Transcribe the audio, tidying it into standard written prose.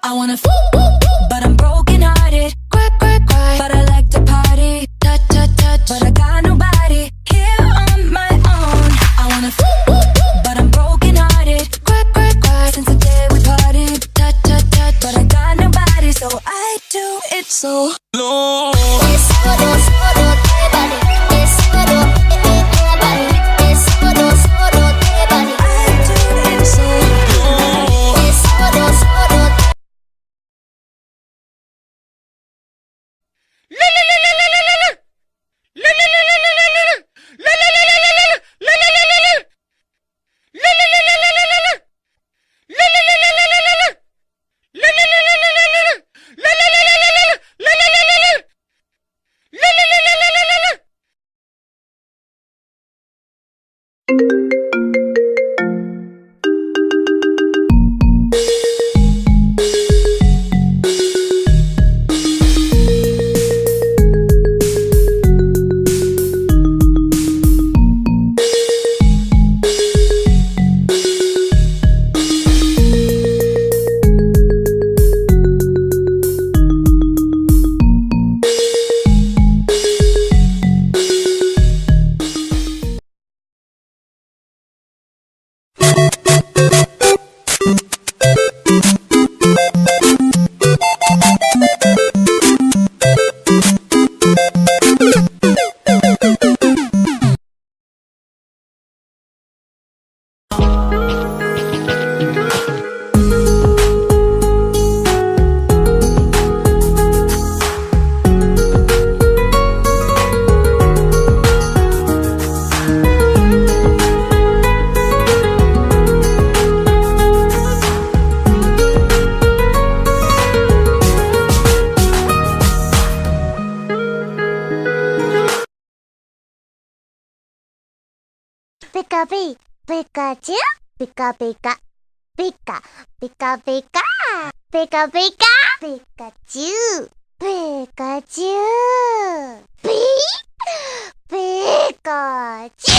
I wanna but I'm broken hearted. Cry, cry, cry, but I like to party. Touch, touch, touch, but I got nobody here on my own. I wanna but I'm broken hearted. Cry, cry, cry, since the day we parted. Touch, touch, touch, but I got nobody, so I do it so low. Pika Pika, Pikachu, Pika Pika, Pika, Pika Pika, Pika Pika, Pikachu, Pikachu, Pikachu.